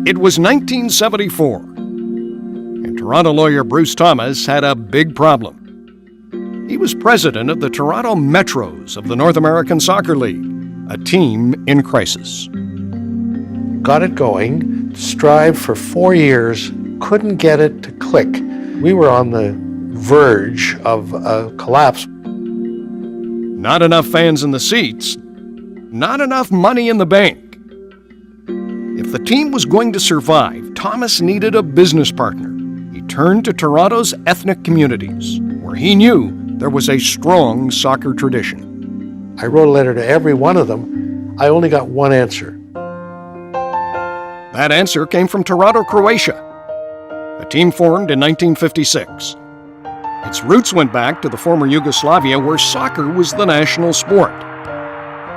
It was 1974, and Toronto lawyer Bruce Thomas had a big problem. He was president of the Toronto Metros of the North American Soccer League, a team in crisis. Got it going, strived for 4 years, couldn't get it to click. We were on the verge of a collapse. Not enough fans in the seats, not enough money in the bank. If the team was going to survive, Thomas needed a business partner. He turned to Toronto's ethnic communities, where he knew there was a strong soccer tradition. I wrote a letter to every one of them. I only got one answer. That answer came from Toronto, Croatia, a team formed in 1956. Its roots went back to the former Yugoslavia, where soccer was the national sport.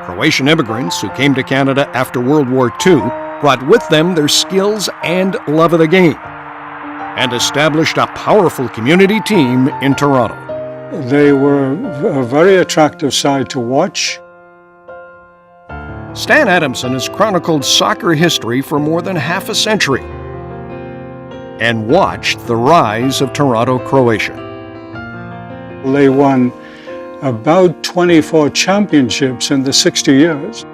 Croatian immigrants who came to Canada after World War II brought with them their skills and love of the game, and established a powerful community team in Toronto. They were a very attractive side to watch. Stan Adamson has chronicled soccer history for more than half a century and watched the rise of Toronto, Croatia. They won about 24 championships in the 60 years.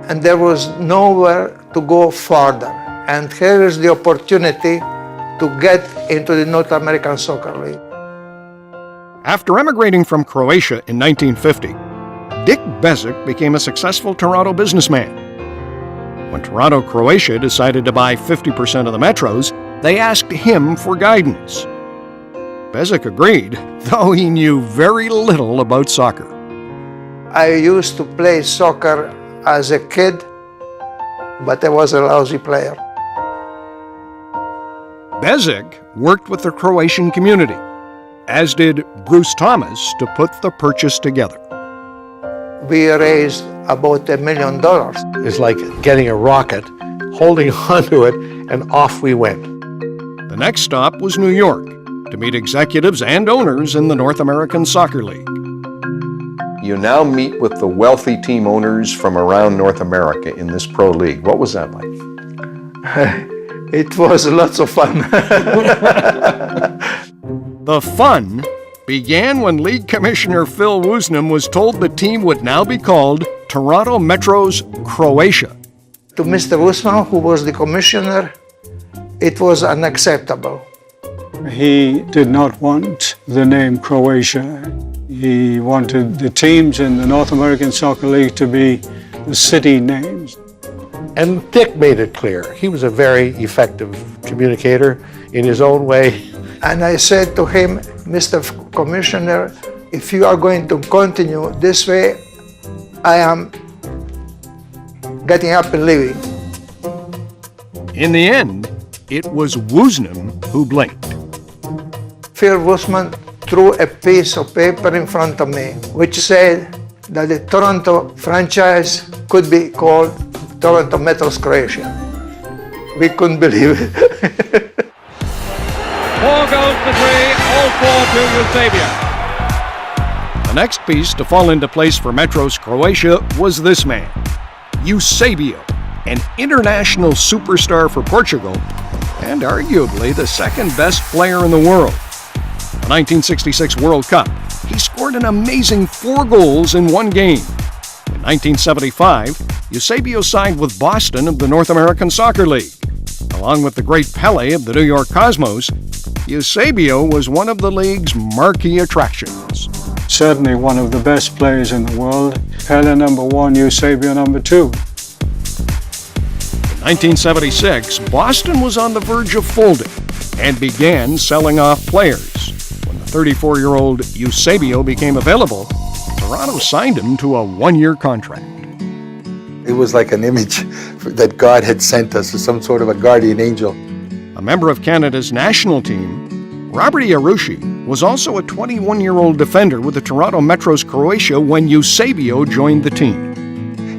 And there was nowhere to go further. And here is the opportunity to get into the North American Soccer League. After emigrating from Croatia in 1950, Dick Bezic became a successful Toronto businessman. When Toronto, Croatia decided to buy 50% of the Metros, they asked him for guidance. Bezic agreed, though he knew very little about soccer. I used to play soccer as a kid, but I was a lousy player. Bezic worked with the Croatian community, as did Bruce Thomas, to put the purchase together. We raised about $1 million. It's like getting a rocket, holding onto it, and off we went. The next stop was New York, to meet executives and owners in the North American Soccer League. You now meet with the wealthy team owners from around North America in this pro league. What was that like? It was lots of fun. The fun began when League Commissioner Phil Woosnam was told the team would now be called Toronto Metros Croatia. To Mr. Woosnam, who was the commissioner, it was unacceptable. He did not want the name Croatia. He wanted the teams in the North American Soccer League to be the city names. And Dick made it clear. He was a very effective communicator in his own way. And I said to him, Mr. Commissioner, if you are going to continue this way, I am getting up and leaving. In the end, it was Woosnam who blinked. Phil Woosnam threw a piece of paper in front of me, which said that the Toronto franchise could be called Toronto Metros Croatia. We couldn't believe it. 4 goals to 3, all 4 to Eusebio. The next piece to fall into place for Metros Croatia was this man, Eusebio, an international superstar for Portugal and arguably the second best player in the world. The 1966 World Cup, he scored an amazing 4 goals in 1 game. In 1975, Eusebio signed with Boston of the North American Soccer League. Along with the great Pele of the New York Cosmos, Eusebio was one of the league's marquee attractions. Certainly one of the best players in the world. Pele number 1, Eusebio number 2. In 1976, Boston was on the verge of folding and began selling off players. When the 34-year-old Eusebio became available, Toronto signed him to a 1-year contract. It was like an image that God had sent us, as some sort of a guardian angel. A member of Canada's national team, Robert Iarusci was also a 21-year-old defender with the Toronto Metros Croatia when Eusebio joined the team.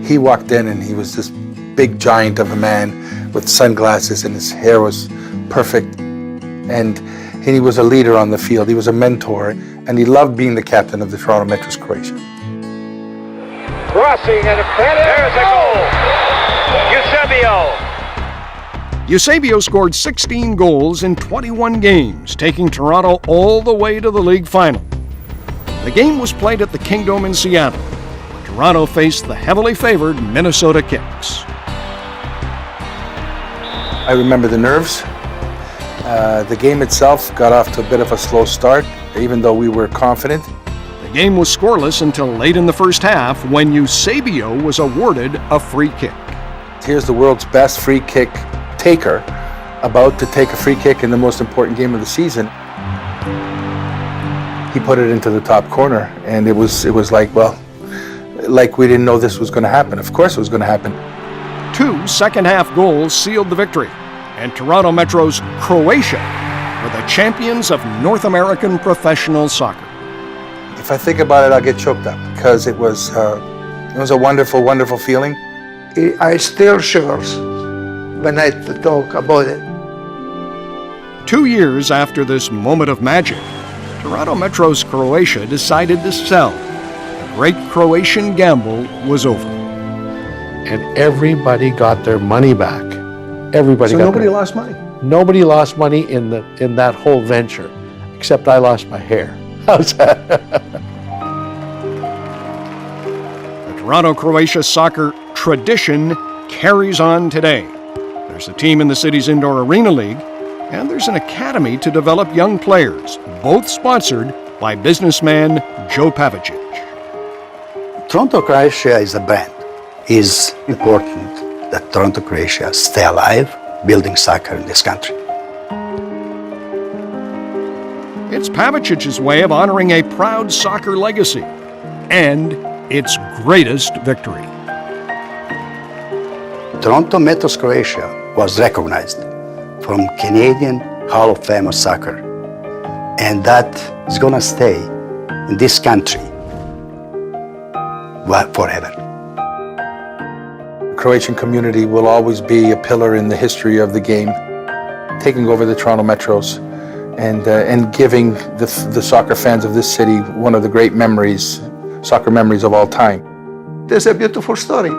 He walked in and he was this big giant of a man with sunglasses, and his hair was perfect. And he was a leader on the field. He was a mentor, and he loved being the captain of the Toronto Metros Croatia. Crossing and a there's a goal! Eusebio! Eusebio scored 16 goals in 21 games, taking Toronto all the way to the league final. The game was played at the Kingdome in Seattle, where Toronto faced the heavily favored Minnesota Kicks. I remember the nerves. The game itself got off to a bit of a slow start, even though we were confident. The game was scoreless until late in the first half when Eusebio was awarded a free kick. Here's the world's best free kick taker about to take a free kick in the most important game of the season. He put it into the top corner, and it was like, well, like we didn't know this was going to happen. Of course it was going to happen. 2 second-half goals sealed the victory, and Toronto Metro's Croatia were the champions of North American professional soccer. If I think about it, I'll get choked up because it was a wonderful, wonderful feeling. I still shivers when I talk about it. 2 years after this moment of magic, Toronto Metro's Croatia decided to sell. The great Croatian gamble was over. And everybody got their money back. Everybody So got nobody their, lost money? Nobody lost money in that whole venture, except I lost my hair. How's that? The Toronto-Croatia soccer tradition carries on today. There's a team in the city's Indoor Arena League, and there's an academy to develop young players, both sponsored by businessman Joe Pavicic. Toronto Croatia is a brand. It is important that Toronto Croatia stay alive, building soccer in this country. It's Pavicic's way of honoring a proud soccer legacy and its greatest victory. Toronto Metros Croatia was recognized from Canadian Hall of Fame of Soccer, and that is going to stay in this country forever. The Croatian community will always be a pillar in the history of the game, taking over the Toronto Metros and giving the soccer fans of this city one of the great memories, soccer memories of all time. There's a beautiful story.